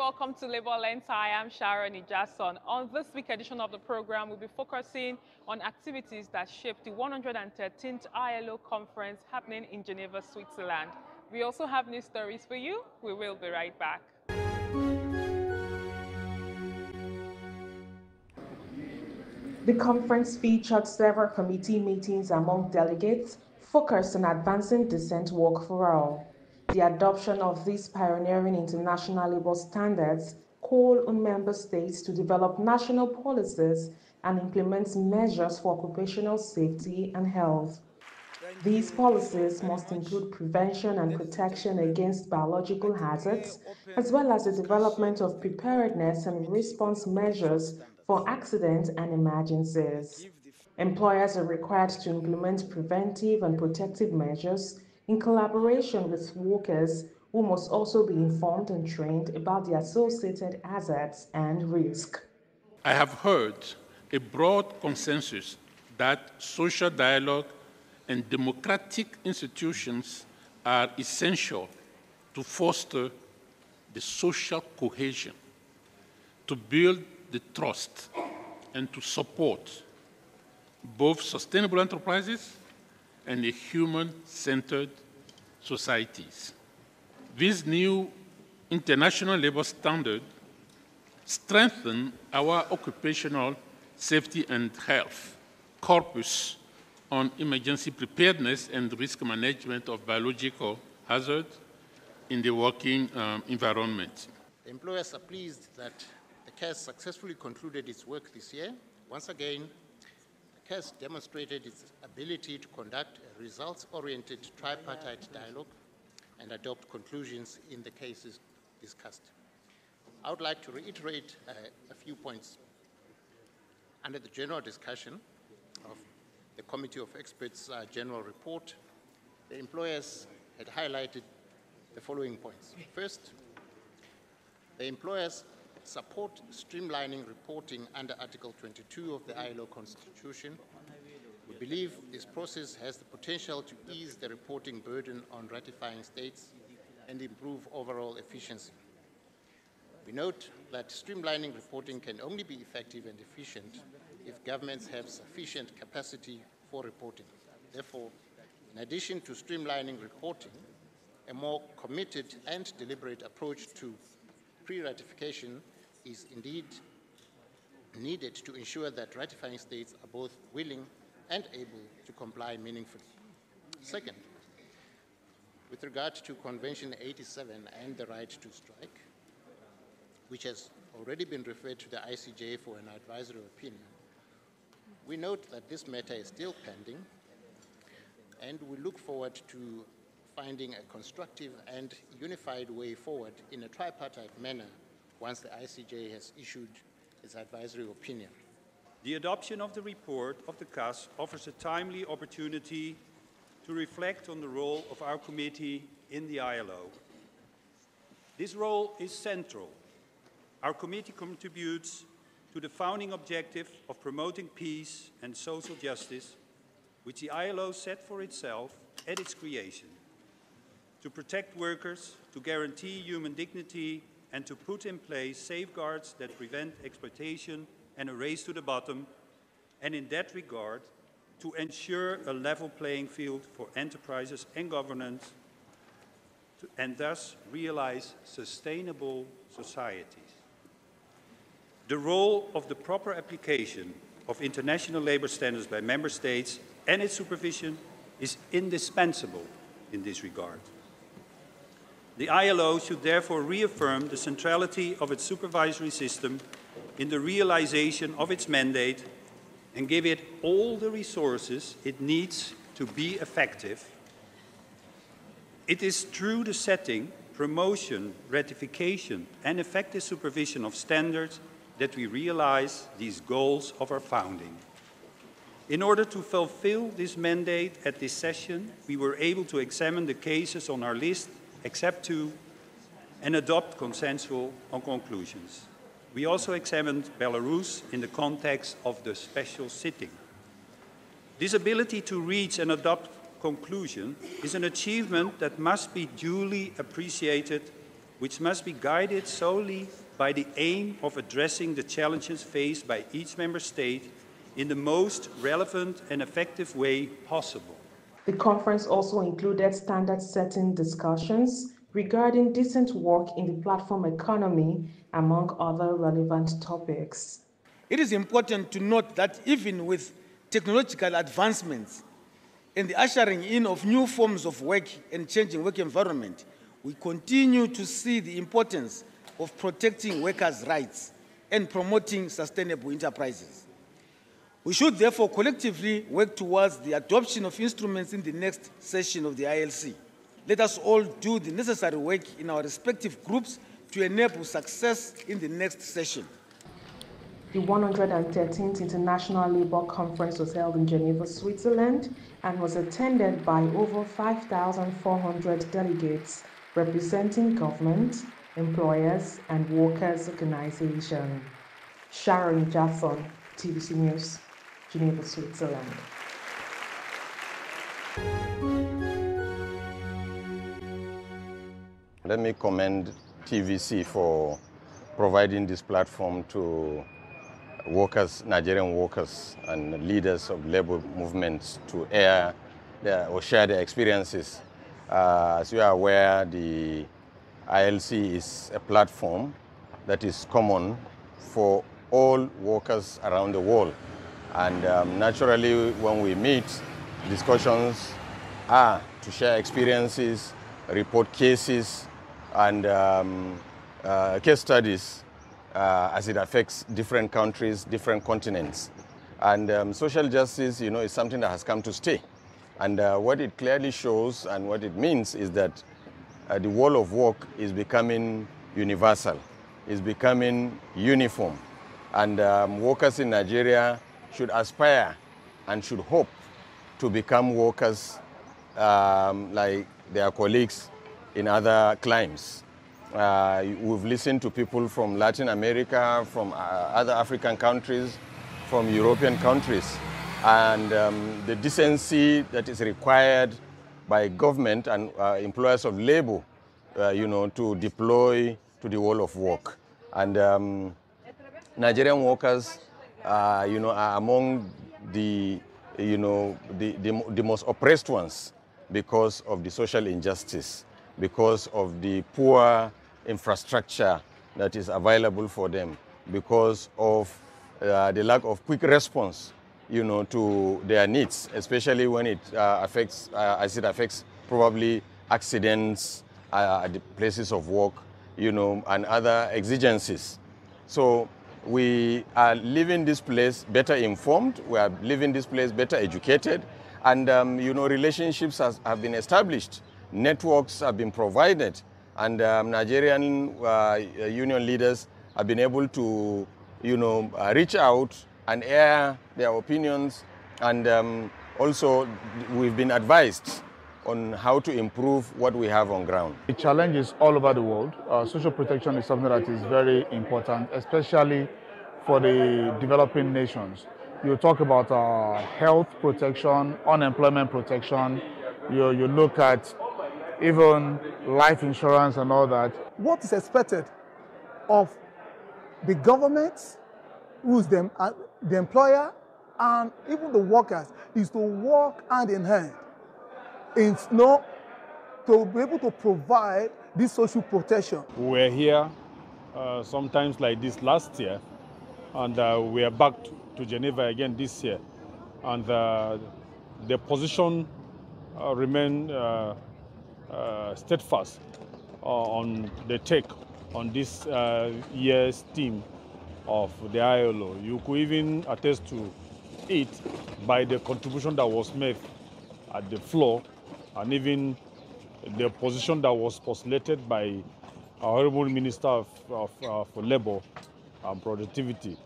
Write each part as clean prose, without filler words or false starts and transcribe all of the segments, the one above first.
welcome to Labour Lens. I am Sharon Ijason. On this week edition of the program, we'll be focusing on activities that shaped the 113th ILO conference happening in Geneva, Switzerland. We also have news stories for you. We will be right back. The conference featured several committee meetings among delegates focused on advancing decent work for all. The adoption of these pioneering international labor standards call on member states to develop national policies and implement measures for occupational safety and health. These policies must include prevention and protection against biological hazards, as well as the development of preparedness and response measures for accidents and emergencies. Employers are required to implement preventive and protective measures in collaboration with workers, who must also be informed and trained about the associated hazards and risk. I have heard a broad consensus that social dialogue and democratic institutions are essential to foster the social cohesion, to build the trust, and to support both sustainable enterprises and a human-centered societies. These new international labor standards strengthen our occupational safety and health corpus on emergency preparedness and risk management of biological hazards in the working environment. The employers are pleased that the CAS successfully concluded its work this year. Once again, the CAS demonstrated its ability to conduct a results-oriented tripartite dialogue and adopt conclusions in the cases discussed. I would like to reiterate a few points. Under the general discussion of the Committee of Experts' general report, the employers had highlighted the following points. First, the employers support streamlining reporting under Article 22 of the ILO Constitution. We believe this process has the potential to ease the reporting burden on ratifying states and improve overall efficiency. We note that streamlining reporting can only be effective and efficient if governments have sufficient capacity for reporting. Therefore, in addition to streamlining reporting, a more committed and deliberate approach to pre-ratification is indeed needed to ensure that ratifying states are both willing and able to comply meaningfully. Second, with regard to Convention 87 and the right to strike, which has already been referred to the ICJ for an advisory opinion, we note that this matter is still pending, and we look forward to finding a constructive and unified way forward in a tripartite manner once the ICJ has issued its advisory opinion. The adoption of the report of the CAS offers a timely opportunity to reflect on the role of our committee in the ILO. This role is central. Our committee contributes to the founding objective of promoting peace and social justice, which the ILO set for itself at its creation, to protect workers, to guarantee human dignity, and to put in place safeguards that prevent exploitation and a race to the bottom, and in that regard, to ensure a level playing field for enterprises and governance, and thus realize sustainable societies. The role of the proper application of international labor standards by member states and its supervision is indispensable in this regard. The ILO should therefore reaffirm the centrality of its supervisory system in the realization of its mandate and give it all the resources it needs to be effective. It is through the setting, promotion, ratification, and effective supervision of standards that we realize these goals of our founding. In order to fulfill this mandate at this session, we were able to examine the cases on our list, except two, and adopt consensual conclusions. We also examined Belarus in the context of the special sitting. This ability to reach and adopt conclusion is an achievement that must be duly appreciated which must be guided solely by the aim of addressing the challenges faced by each member state in the most relevant and effective way possible. The conference also included standard-setting discussions regarding decent work in the platform economy, among other relevant topics. It is important to note that even with technological advancements and the ushering in of new forms of work and changing work environment, we continue to see the importance of protecting workers' rights and promoting sustainable enterprises. We should therefore collectively work towards the adoption of instruments in the next session of the ILC. Let us all do the necessary work in our respective groups to enable success in the next session. The 113th International Labour Conference was held in Geneva, Switzerland, and was attended by over 5,400 delegates representing government, employers, and workers' organizations. Sharon Jackson, TVC News, Geneva, Switzerland. Let me commend TVC for providing this platform to workers, Nigerian workers and leaders of labor movements to air or share their experiences. As you are aware, the ILC is a platform that is common for all workers around the world. And naturally, when we meet, discussions are to share experiences, report cases, and case studies as it affects different countries, different continents. And social justice, is something that has come to stay. And what it clearly shows and what it means is that the world of work is becoming universal, is becoming uniform. And workers in Nigeria should aspire and should hope to become workers like their colleagues in other climes. We've listened to people from Latin America, from other African countries, from European countries, and the decency that is required by government and employers of labor, to deploy to the world of work. And Nigerian workers, are among the most oppressed ones because of the social injustice, because of the poor infrastructure that is available for them, because of the lack of quick response, to their needs, especially when it affects probably accidents at the places of work, and other exigencies. So we are leaving this place better informed, we are leaving this place better educated, and relationships have been established, networks have been provided, and Nigerian union leaders have been able to reach out and air their opinions, and also we've been advised on how to improve what we have on ground. The challenge is all over the world. Social protection is something that is very important, especially for the developing nations. You talk about health protection, unemployment protection, you look at even life insurance and all that. What is expected of the government, who's the employer, and even the workers, is to work hand in hand to be able to provide this social protection. We were here sometimes like this last year, and we are back to Geneva again this year. And the position remains steadfast on the take on this year's theme of the ILO. You could even attest to it by the contribution that was made at the floor, and even the position that was postulated by our Honorable Minister for Labour and Productivity.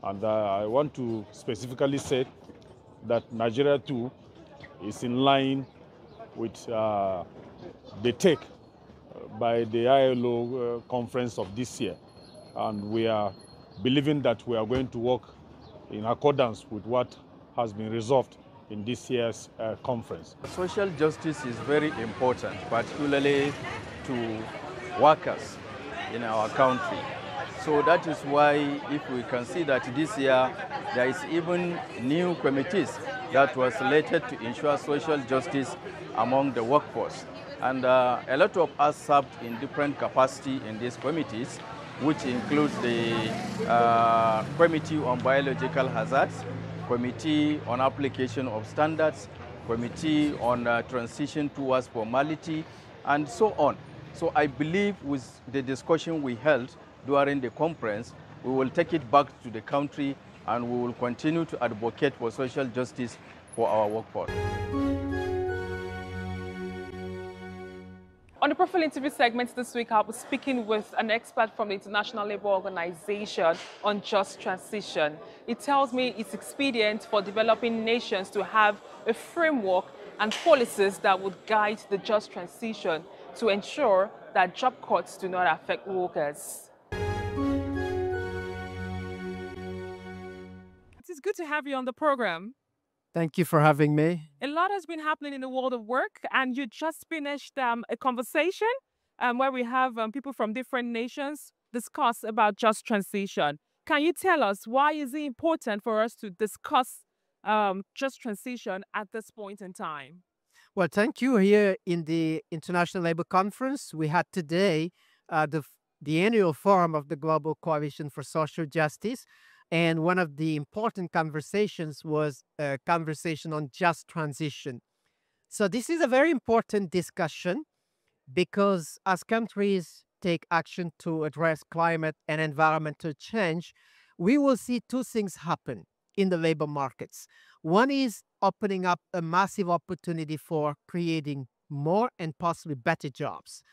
And I want to specifically say that Nigeria too is in line with the take by the ILO conference of this year. And we are believing that we are going to work in accordance with what has been resolved in this year's conference. Social justice is very important, particularly to workers in our country. So that is why if we can see that this year there is even new committees that was related to ensure social justice among the workforce. And a lot of us served in different capacity in these committees, which includes the Committee on Biological Hazards, Committee on Application of Standards, Committee on Transition Towards Formality, and so on. So I believe with the discussion we held during the conference, we will take it back to the country and we will continue to advocate for social justice for our workforce. On the Profile Interview segment this week, I'll be speaking with an expert from the International Labour Organization on just transition. It tells me it's expedient for developing nations to have a framework and policies that would guide the just transition to ensure that job cuts do not affect workers. It is good to have you on the program. Thank you for having me. A lot has been happening in the world of work, and you just finished a conversation where we have people from different nations discuss about just transition. Can you tell us why is it important for us to discuss just transition at this point in time? Well, thank you. Here in the International Labour Conference, we had today the annual forum of the Global Coalition for Social Justice. And one of the important conversations was a conversation on just transition. So this is a very important discussion because as countries take action to address climate and environmental change, we will see two things happen in the labor markets. One is opening up a massive opportunity for creating more and possibly better jobs.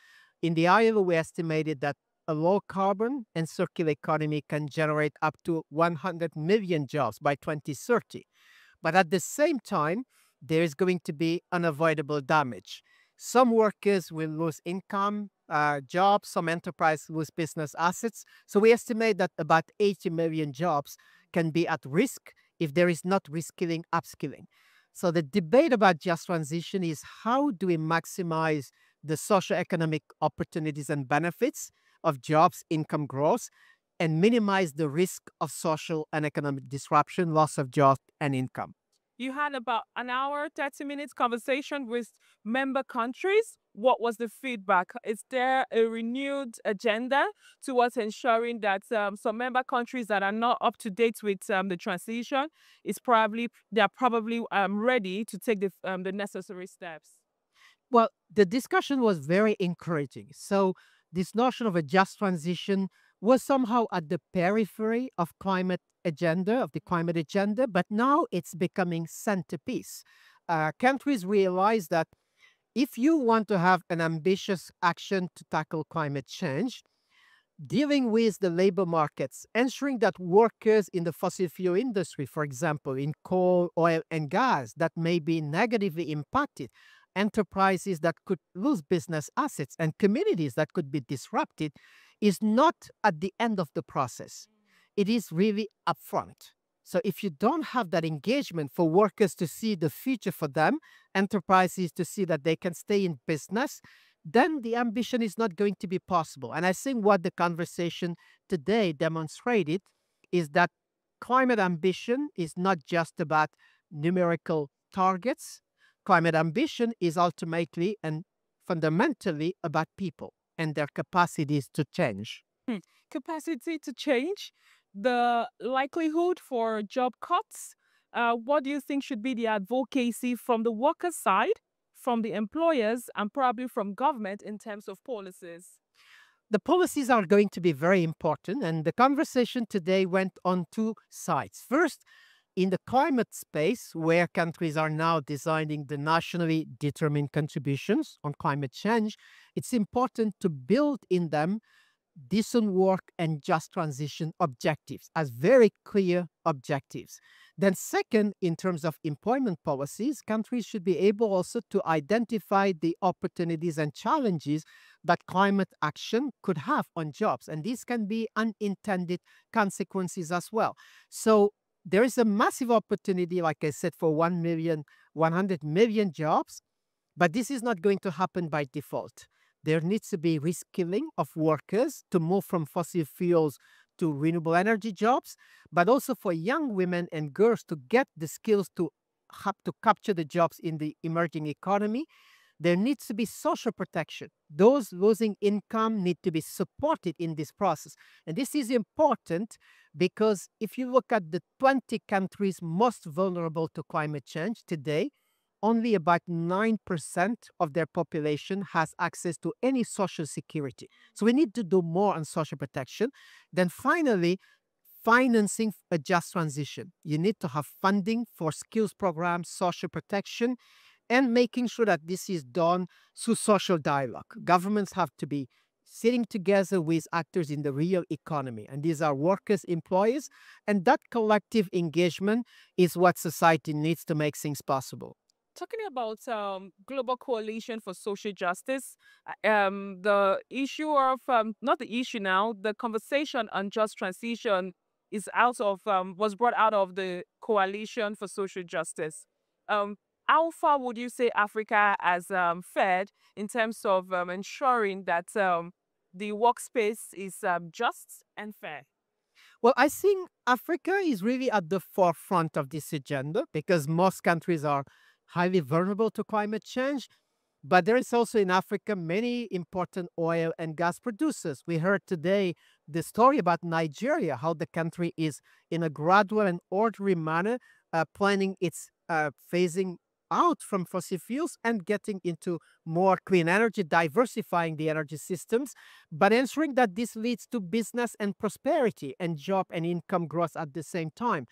In the ILO, we estimated that a low carbon and circular economy can generate up to 100 million jobs by 2030. But at the same time, there is going to be unavoidable damage. Some workers will lose income, jobs, some enterprises lose business assets. So we estimate that about 80 million jobs can be at risk if there is not reskilling, upskilling. So the debate about just transition is how do we maximize the socioeconomic opportunities and benefits of jobs, income growth, and minimize the risk of social and economic disruption, loss of jobs and income. You had about an hour, 30 minutes conversation with member countries. What was the feedback? Is there a renewed agenda towards ensuring that some member countries that are not up to date with the transition they're probably ready to take the necessary steps? Well, the discussion was very encouraging. So this notion of a just transition was somehow at the periphery of the climate agenda, but now it's becoming centerpiece. Countries realize that if you want to have an ambitious action to tackle climate change, dealing with the labor markets, ensuring that workers in the fossil fuel industry, for example, in coal, oil, and gas, that may be negatively impacted, enterprises that could lose business assets and communities that could be disrupted, is not at the end of the process. It is really upfront. So if you don't have that engagement for workers to see the future for them, enterprises to see that they can stay in business, then the ambition is not going to be possible. And I think what the conversation today demonstrated is that climate ambition is not just about numerical targets. Climate ambition is ultimately and fundamentally about people and their capacities to change. Capacity to change, the likelihood for job cuts. What do you think should be the advocacy from the workers' side, from the employers, and probably from government in terms of policies? The policies are going to be very important, and the conversation today went on two sides. First, in the climate space, where countries are now designing the nationally determined contributions on climate change, it's important to build in them decent work and just transition objectives as very clear objectives. Then second, in terms of employment policies, countries should be able also to identify the opportunities and challenges that climate action could have on jobs. And these can be unintended consequences as well. So there is a massive opportunity, like I said, for 100 million jobs, but this is not going to happen by default. There needs to be reskilling of workers to move from fossil fuels to renewable energy jobs, but also for young women and girls to get the skills to have to capture the jobs in the emerging economy. There needs to be social protection. Those losing income need to be supported in this process. And this is important because if you look at the 20 countries most vulnerable to climate change today, only about 9% of their population has access to any social security. So we need to do more on social protection. Then finally, financing a just transition. You need to have funding for skills programs, social protection, and making sure that this is done through social dialogue. Governments have to be sitting together with actors in the real economy, and these are workers, employers, and that collective engagement is what society needs to make things possible. Talking about global coalition for social justice, the issue of not the issue now, the conversation on just transition is out of was brought out of the coalition for social justice. Um, how far would you say Africa has fared in terms of ensuring that the workspace is just and fair? Well, I think Africa is really at the forefront of this agenda because most countries are highly vulnerable to climate change. But there is also in Africa many important oil and gas producers. We heard today the story about Nigeria, how the country is in a gradual and orderly manner planning its phasing out from fossil fuels and getting into more clean energy, diversifying the energy systems, but ensuring that this leads to business and prosperity and job and income growth at the same time.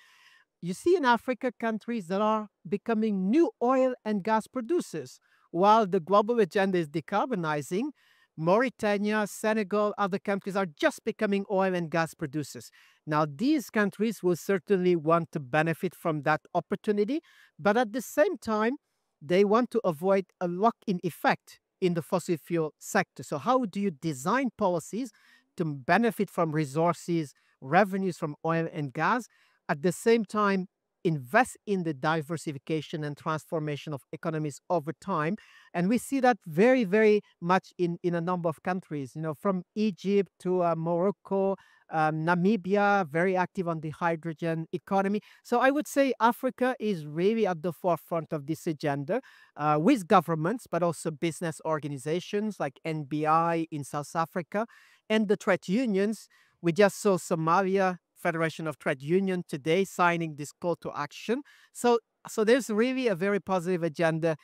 You see in Africa countries that are becoming new oil and gas producers. While the global agenda is decarbonizing, Mauritania, Senegal, other countries are just becoming oil and gas producers. Now, these countries will certainly want to benefit from that opportunity, but at the same time, they want to avoid a lock-in effect in the fossil fuel sector. So how do you design policies to benefit from resources, revenues from oil and gas, at the same time invest in the diversification and transformation of economies over time? And we see that very, very much in a number of countries, from Egypt to Morocco, Namibia, very active on the hydrogen economy. So I would say Africa is really at the forefront of this agenda with governments, but also business organizations like NBI in South Africa and the trade unions. We just saw Somalia Federation of Trade Union today signing this call to action. So there's really a very positive agenda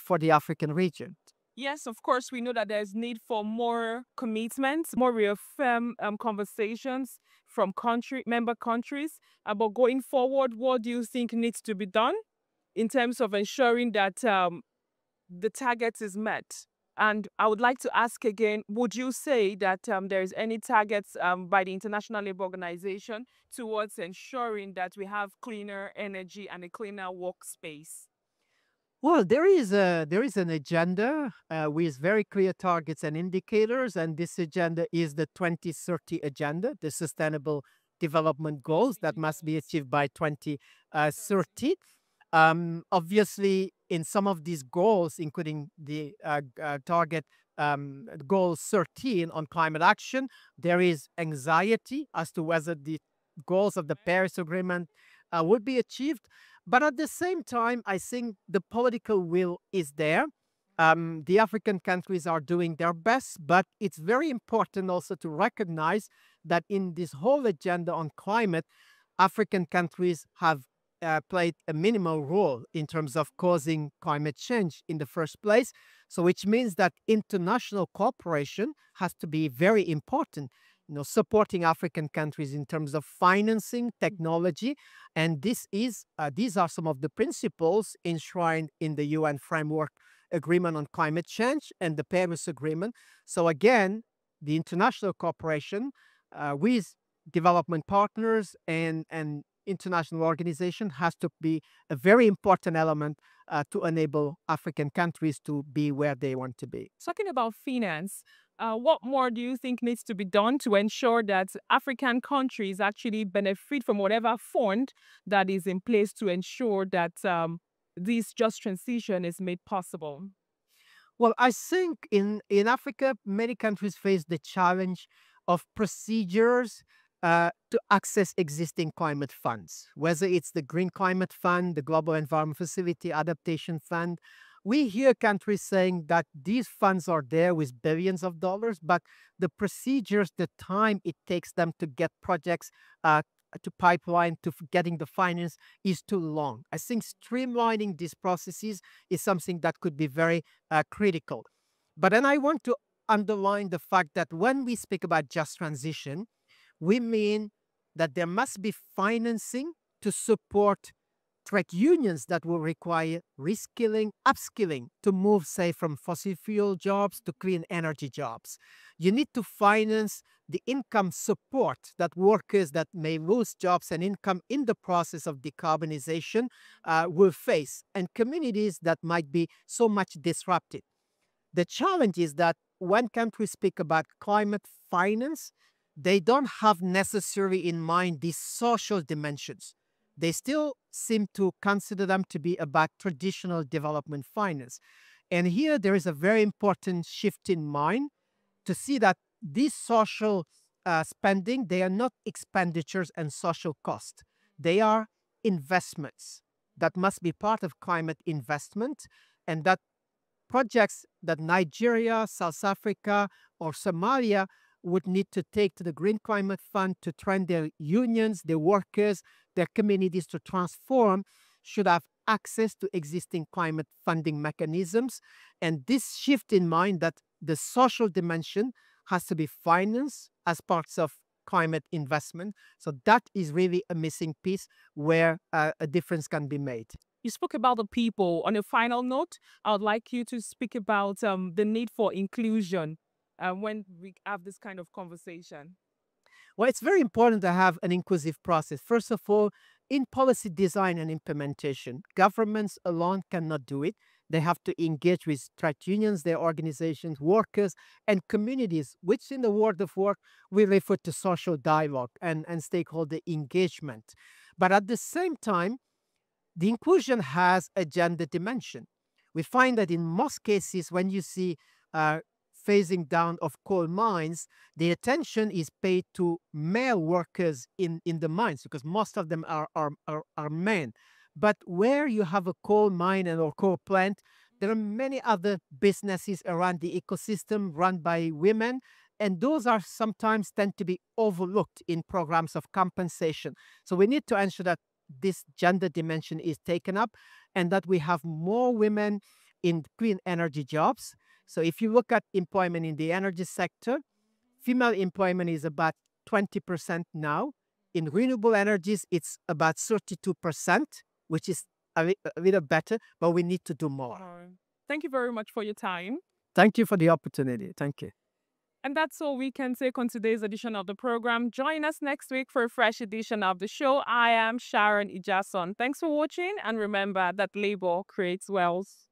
for the African region. Yes, of course, we know that there's need for more commitments, more reaffirm conversations from member countries. But going forward, what do you think needs to be done in terms of ensuring that the target is met? And I would like to ask again, would you say that there is any targets by the International Labour Organization towards ensuring that we have cleaner energy and a cleaner workspace? Well, there is an agenda with very clear targets and indicators, and this agenda is the 2030 agenda, the Sustainable Development Goals that must be achieved by 2030. Obviously, in some of these goals, including the target goal 13 on climate action, there is anxiety as to whether the goals of the Paris Agreement would be achieved. But at the same time, I think the political will is there. The African countries are doing their best, but it's very important also to recognize that in this whole agenda on climate, African countries have played a minimal role in terms of causing climate change in the first place. So which means that international cooperation has to be very important, supporting African countries in terms of financing, technology. And these are some of the principles enshrined in the UN Framework Agreement on Climate Change and the Paris Agreement. So again, the international cooperation with development partners and international organization has to be a very important element to enable African countries to be where they want to be. Talking about finance, what more do you think needs to be done to ensure that African countries actually benefit from whatever fund that is in place to ensure that this just transition is made possible? Well, I think in Africa, many countries face the challenge of procedures to access existing climate funds, whether it's the Green Climate Fund, the Global Environment Facility Adaptation Fund. We hear countries saying that these funds are there with billions of dollars, but the procedures, the time it takes them to get projects to pipeline to getting the finance is too long. I think streamlining these processes is something that could be very critical. But then I want to underline the fact that when we speak about just transition, we mean that there must be financing to support trade unions that will require reskilling, upskilling to move, say, from fossil fuel jobs to clean energy jobs. You need to finance the income support that workers that may lose jobs and income in the process of decarbonization will face, and communities that might be so much disrupted. The challenge is that when countries speak about climate finance, they don't have necessarily in mind these social dimensions. They still seem to consider them to be about traditional development finance. And here there is a very important shift in mind to see that these social spending, they are not expenditures and social costs. They are investments that must be part of climate investment, and that projects that Nigeria, South Africa, or Somalia would need to take to the Green Climate Fund to train their unions, their workers, their communities to transform should have access to existing climate funding mechanisms. And this shift in mind that the social dimension has to be financed as parts of climate investment. So that is really a missing piece where a difference can be made. You spoke about the people. On a final note, I would like you to speak about the need for inclusion when we have this kind of conversation. Well, it's very important to have an inclusive process. First of all, in policy design and implementation, governments alone cannot do it. They have to engage with trade unions, their organizations, workers, and communities, which in the world of work, we refer to social dialogue and stakeholder engagement. But at the same time, the inclusion has a gender dimension. We find that in most cases, when you see phasing down of coal mines, the attention is paid to male workers in the mines because most of them are men. But where you have a coal mine and or coal plant, there are many other businesses around the ecosystem run by women, and those are sometimes tend to be overlooked in programs of compensation. So we need to ensure that this gender dimension is taken up and that we have more women in clean energy jobs. So if you look at employment in the energy sector, female employment is about 20% now. In renewable energies, it's about 32%, which is a little better, but we need to do more. Thank you very much for your time. Thank you for the opportunity. Thank you. And that's all we can take on today's edition of the program. Join us next week for a fresh edition of the show. I am Sharon Ijason. Thanks for watching, and remember that labor creates wealth.